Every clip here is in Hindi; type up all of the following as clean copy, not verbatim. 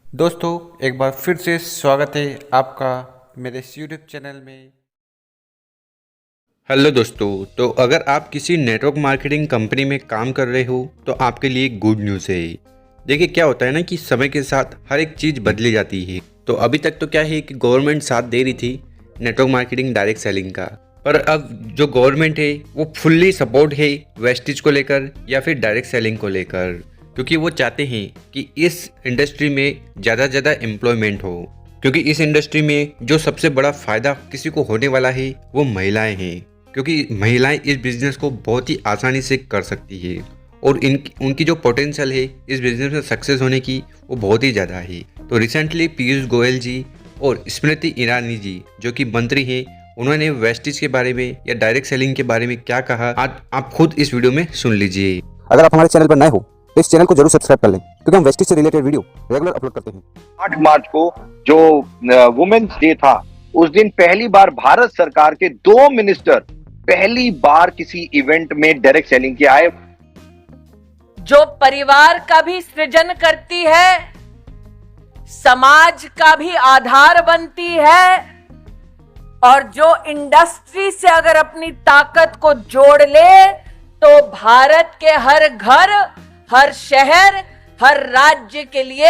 दोस्तों एक बार फिर से स्वागत है आपका मेरे इस यूट्यूब चैनल में। हेलो दोस्तों, तो अगर आप किसी नेटवर्क मार्केटिंग कंपनी में काम कर रहे हो तो आपके लिए गुड न्यूज़ है। देखिए क्या होता है ना कि समय के साथ हर एक चीज़ बदली जाती है। तो अभी तक तो क्या है कि गवर्नमेंट साथ दे रही थी नेटवर्क मार्केटिंग डायरेक्ट सेलिंग का, पर अब जो गवर्नमेंट है वो फुल्ली सपोर्ट है वेस्टेज को लेकर या फिर डायरेक्ट सेलिंग को लेकर, क्योंकि वो चाहते हैं कि इस इंडस्ट्री में ज़्यादा से ज़्यादा एम्प्लॉयमेंट हो। क्योंकि इस इंडस्ट्री में जो सबसे बड़ा फ़ायदा किसी को होने वाला है वो महिलाएं हैं, क्योंकि महिलाएं इस बिज़नेस को बहुत ही आसानी से कर सकती है और उनकी जो पोटेंशियल है इस बिज़नेस में सक्सेस होने की वो बहुत ही ज़्यादा है। तो रिसेंटली पीयूष गोयल जी और स्मृति ईरानी जी जो कि मंत्री हैं, उन्होंने वेस्टेज के बारे में या डायरेक्ट सेलिंग के बारे में क्या कहा, आज आप खुद इस वीडियो में सुन लीजिए। अगर आप हमारे चैनल पर नए हो तो इस चैनल को जरूर सब्सक्राइब कर लें, क्योंकि हम वेस्टेज से रिलेटेड वीडियो रेगुलर अपलोड करते हैं। 8 मार्च को जो वुमेन्स डे था, उस दिन पहली बार भारत सरकार के 2 मिनिस्टर पहली बार किसी इवेंट में डायरेक्ट सेलिंग के आए। जो परिवार का भी सृजन करती है, समाज का भी आधार बनती है और जो इंडस्ट्री से अगर अपनी ताकत को जोड़ ले तो भारत के हर घर, हर शहर, हर राज्य के लिए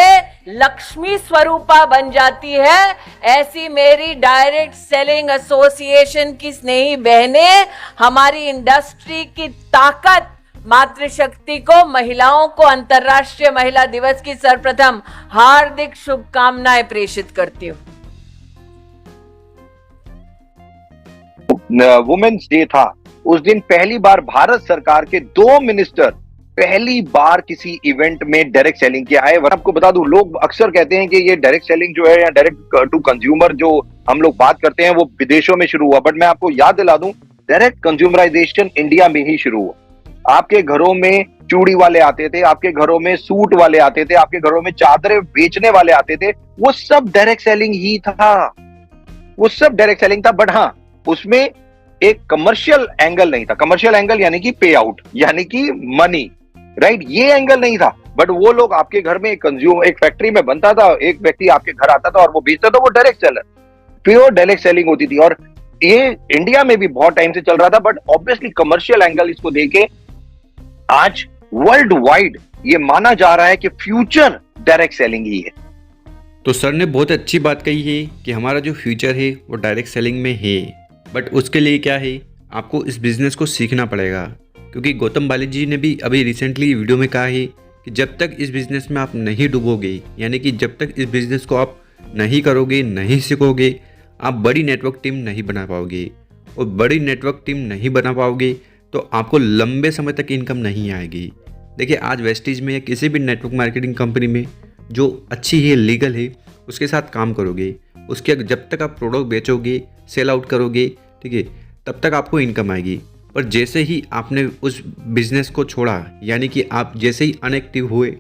लक्ष्मी स्वरूपा बन जाती है। ऐसी मेरी डायरेक्ट सेलिंग एसोसिएशन की स्नेही बहनें हमारी इंडस्ट्री की ताकत, मातृशक्ति को, महिलाओं को अंतर्राष्ट्रीय महिला दिवस की सर्वप्रथम हार्दिक शुभकामनाएं प्रेषित करती हूँ। वुमेन्स डे था, उस दिन पहली बार भारत सरकार के 2 मिनिस्टर पहली बार किसी इवेंट में डायरेक्ट सेलिंग के आए। आपको बता दूं, लोग अक्सर कहते हैं कि ये डायरेक्ट सेलिंग जो है या डायरेक्ट टू कंज्यूमर जो हम लोग बात करते हैं वो विदेशों में शुरू हुआ, बट मैं आपको याद दिला दूं, डायरेक्ट कंज्यूमराइजेशन इंडिया में ही शुरू हुआ। आपके घरों में चूड़ी वाले आते थे, आपके घरों में सूट वाले आते थे, आपके घरों में चादरें बेचने वाले आते थे, वो सब डायरेक्ट सेलिंग ही था, वो सब डायरेक्ट सेलिंग था। बट हाँ, उसमें एक कमर्शियल एंगल नहीं था। कमर्शियल एंगल यानी कि पे आउट, यानी कि मनी, राइट, ये एंगल नहीं था। बट वो लोग आपके घर में एक फैक्ट्री में बनता था, एक व्यक्ति आपके घर आता था और वो बेचता था, वो direct seller, pure direct selling होती थी। और ये इंडिया में भी बहुत टाइम से चल रहा था, बट ऑब्वियसली कमर्शियल एंगल इसको देके आज वर्ल्ड वाइड ये माना जा रहा है कि फ्यूचर डायरेक्ट सेलिंग ही है। तो सर ने बहुत अच्छी बात कही है कि हमारा जो फ्यूचर है वो डायरेक्ट सेलिंग में है, बट उसके लिए क्या है, आपको इस बिज़नेस को सीखना पड़ेगा। क्योंकि गौतम बाली जी ने भी अभी रिसेंटली वीडियो में कहा है कि जब तक इस बिज़नेस में आप नहीं डूबोगे, यानी कि जब तक इस बिज़नेस को आप नहीं करोगे, नहीं सीखोगे, आप बड़ी नेटवर्क टीम नहीं बना पाओगे। और बड़ी नेटवर्क टीम नहीं बना पाओगे तो आपको लंबे समय तक इनकम नहीं आएगी। देखिए आज वेस्टेज में या किसी भी नेटवर्क मार्केटिंग कंपनी में जो अच्छी है, लीगल है, उसके साथ काम करोगे, उसके जब तक आप प्रोडक्ट बेचोगे, सेल आउट करोगे, ठीक है, तब तक आपको इनकम आएगी। पर जैसे ही आपने उस बिज़नेस को छोड़ा, यानी कि आप जैसे ही अनएक्टिव हुए,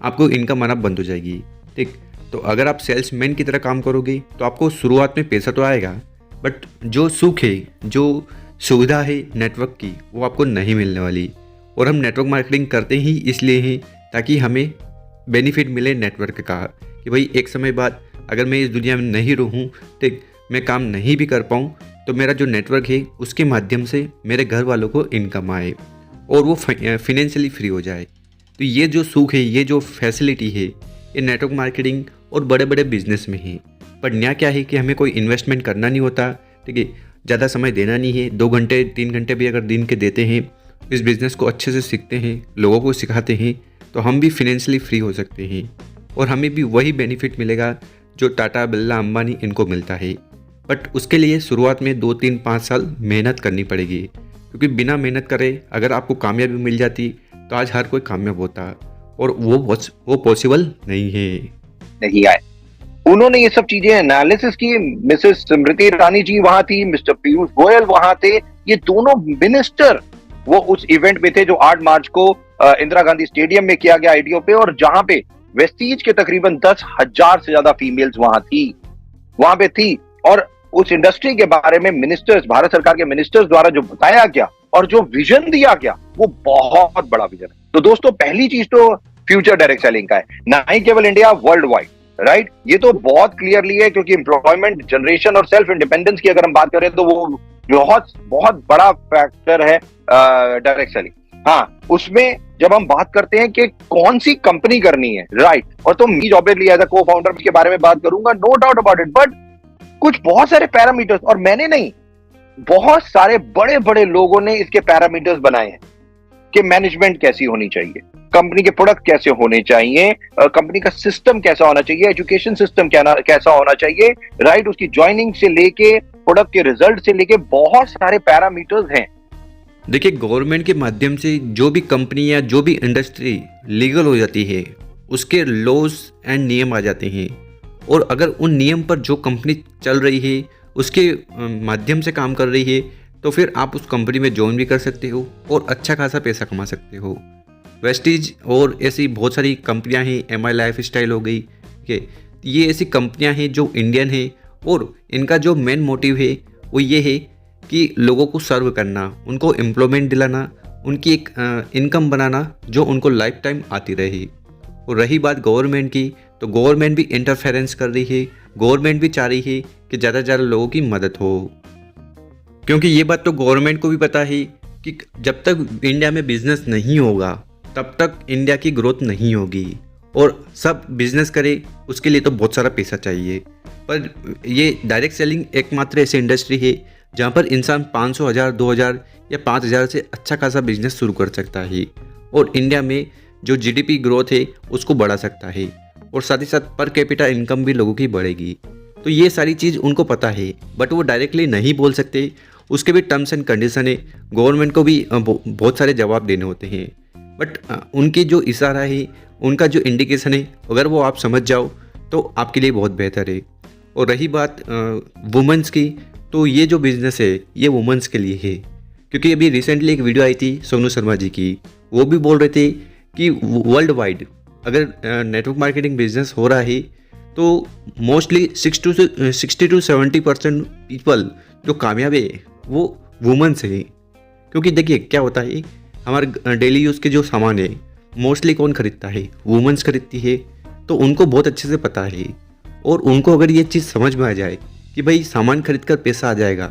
आपको इनकम आना बंद हो जाएगी। ठीक, तो अगर आप सेल्समैन की तरह काम करोगे तो आपको शुरुआत में पैसा तो आएगा, बट जो सुख है, जो सुविधा है नेटवर्क की, वो आपको नहीं मिलने वाली। और हम नेटवर्क मार्केटिंग करते ही इसलिए हैं ताकि हमें बेनिफिट मिले नेटवर्क का, कि भाई एक समय बाद अगर मैं इस दुनिया में नहीं रहूँ, ठीक, मैं काम नहीं भी कर पाऊँ, तो मेरा जो नेटवर्क है उसके माध्यम से मेरे घर वालों को इनकम आए और वो फाइनेंशियली फ्री हो जाए। तो ये जो सुख है, ये जो फैसिलिटी है, ये नेटवर्क मार्केटिंग और बड़े बड़े बिजनेस में है। पर नया क्या है कि हमें कोई इन्वेस्टमेंट करना नहीं होता, ठीक है, ज़्यादा समय देना नहीं है। 2 घंटे 3 घंटे भी अगर दिन के देते हैं, इस बिज़नेस को अच्छे से सीखते हैं, लोगों को सिखाते हैं, तो हम भी फाइनेंशियली फ्री हो सकते हैं और हमें भी वही बेनिफिट मिलेगा जो टाटा, बिरला, अंबानी इनको मिलता है। बट उसके लिए शुरुआत में 2 3 5 साल मेहनत करनी पड़ेगी, क्योंकि बिना मेहनत करे अगर आपको कामयाबी मिल जाती तो आज हर कोई कामयाब होता, और वो पॉसिबल नहीं है। नहीं आए, उन्होंने ये सब चीजें एनालिसिस की। मिसेस स्मृति ईरानी जी वहां थी, मिस्टर पीयूष गोयल वहां थे, ये दोनों मिनिस्टर वो उस इवेंट में थे जो 8 मार्च को इंदिरा गांधी स्टेडियम में किया गया आईटीओ पे, और जहां पे वेस्टीज के तकरीबन 10,000 से ज्यादा फीमेल्स वहां पे थी। और उस इंडस्ट्री के बारे में मिनिस्टर्स, भारत सरकार के मिनिस्टर्स द्वारा जो बताया गया और जो विजन दिया गया, वो बहुत बड़ा विजन है। तो दोस्तों, पहली चीज तो फ्यूचर डायरेक्ट सेलिंग का है, ना ही केवल इंडिया, वर्ल्ड वाइड, राइट। ये तो बहुत क्लियरली है, क्योंकि एम्प्लॉयमेंट जनरेशन और सेल्फ इंडिपेंडेंस की अगर हम बात करें तो वो बहुत बहुत बड़ा फैक्टर है डायरेक्ट सेलिंग। हाँ, उसमें जब हम बात करते हैं कि कौन सी कंपनी करनी है, राइट, और तो मी ऑब्वियसली एज अ को फाउंडर के बारे में बात करूंगा, no doubt about it, but कुछ बहुत सारे पैरामीटर्स, और मैंने नहीं, बहुत सारे बड़े बड़े लोगों ने इसके पैरामीटर्स बनाए हैं कि मैनेजमेंट कैसी होनी चाहिए, कंपनी के प्रोडक्ट कैसे होने चाहिए, कंपनी का सिस्टम कैसा होना चाहिए, एजुकेशन सिस्टम कैसा होना चाहिए, राइट, उसकी ज्वाइनिंग से लेके प्रोडक्ट के रिजल्ट से लेके बहुत सारे पैरामीटर्स हैं। देखिए, गवर्नमेंट के माध्यम से जो भी कंपनी या जो भी इंडस्ट्री लीगल हो जाती है, उसके लॉज एंड नियम आ जाते हैं, और अगर उन नियम पर जो कंपनी चल रही है उसके माध्यम से काम कर रही है, तो फिर आप उस कंपनी में ज्वाइन भी कर सकते हो और अच्छा खासा पैसा कमा सकते हो। वेस्टीज और ऐसी बहुत सारी कंपनियां हैं, MI लाइफ स्टाइल हो गई, ठीक है, ये ऐसी कंपनियां हैं जो इंडियन हैं, और इनका जो मेन मोटिव है वो ये है कि लोगों को सर्व करना, उनको एम्प्लॉयमेंट दिलाना, उनकी एक इनकम बनाना जो उनको लाइफ टाइम आती रहे। और रही बात गवर्नमेंट की, तो गवर्नमेंट भी इंटरफेरेंस कर रही है, गवर्नमेंट भी चाह रही है कि ज़्यादा से ज़्यादा लोगों की मदद हो, क्योंकि ये बात तो गवर्नमेंट को भी पता है कि जब तक इंडिया में बिजनेस नहीं होगा तब तक इंडिया की ग्रोथ नहीं होगी, और सब बिजनेस करे उसके लिए तो बहुत सारा पैसा चाहिए। पर ये डायरेक्ट सेलिंग एकमात्र ऐसी इंडस्ट्री है जहाँ पर इंसान 500, 1000, 2000 या 5000 से अच्छा खासा बिजनेस शुरू कर सकता है, और इंडिया में जो GDP ग्रोथ है उसको बढ़ा सकता है, और साथ ही साथ पर कैपिटा इनकम भी लोगों की बढ़ेगी। तो ये सारी चीज़ उनको पता है, बट वो डायरेक्टली नहीं बोल सकते, उसके भी टर्म्स एंड कंडीशन है, गवर्नमेंट को भी बहुत सारे जवाब देने होते हैं। बट उनकी जो इशारा है, उनका जो इंडिकेशन है, अगर वो आप समझ जाओ तो आपके लिए बहुत बेहतर है। और रही बात वुमेंस की, तो ये जो बिज़नेस है ये वुमेंस के लिए है, क्योंकि अभी रिसेंटली एक वीडियो आई थी सोनू शर्मा जी की, वो भी बोल रहे थे कि वर्ल्ड वाइड अगर नेटवर्क मार्केटिंग बिजनेस हो रहा है तो मोस्टली 60 to 70% पीपल जो कामयाब है वो वुमेंस है। क्योंकि देखिए क्या होता है, हमारे डेली यूज़ के जो सामान है मोस्टली कौन खरीदता है, वुमेंस खरीदती है, तो उनको बहुत अच्छे से पता है, और उनको अगर ये चीज़ समझ में आ जाए कि भाई सामान खरीद कर पैसा आ जाएगा,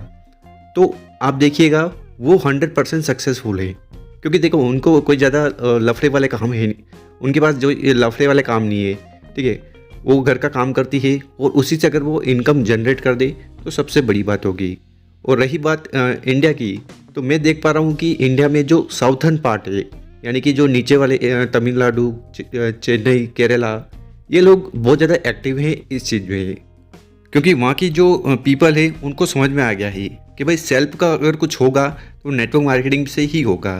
तो आप देखिएगा वो 100% सक्सेसफुल है। क्योंकि देखो उनको कोई ज़्यादा लफड़े वाले काम है नहीं, उनके पास जो ये लफड़े वाले काम नहीं है, ठीक है, वो घर का काम करती है और उसी से अगर वो इनकम जनरेट कर दे तो सबसे बड़ी बात होगी। और रही बात इंडिया की, तो मैं देख पा रहा हूँ कि इंडिया में जो साउथर्न पार्ट है, यानी कि जो नीचे वाले तमिलनाडु, चेन्नई, केरला, ये लोग बहुत ज़्यादा एक्टिव हैं इस चीज़ में, क्योंकि वहाँ की जो पीपल है उनको समझ में आ गया है कि भाई सेल्फ का अगर कुछ होगा तो नेटवर्क मार्केटिंग से ही होगा।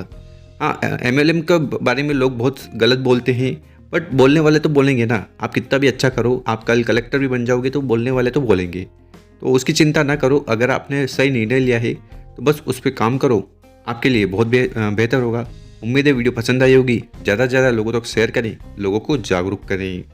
हाँ, MLM का बारे में लोग बहुत गलत बोलते हैं, बट बोलने वाले तो बोलेंगे ना, आप कितना भी अच्छा करो, आप कल कलेक्टर भी बन जाओगे तो बोलने वाले तो बोलेंगे, तो उसकी चिंता ना करो। अगर आपने सही निर्णय लिया है तो बस उस पर काम करो, आपके लिए बहुत बेहतर होगा। उम्मीद है वीडियो पसंद आई होगी, ज़्यादा से ज़्यादा लोगों तक शेयर करें, लोगों को जागरूक करें।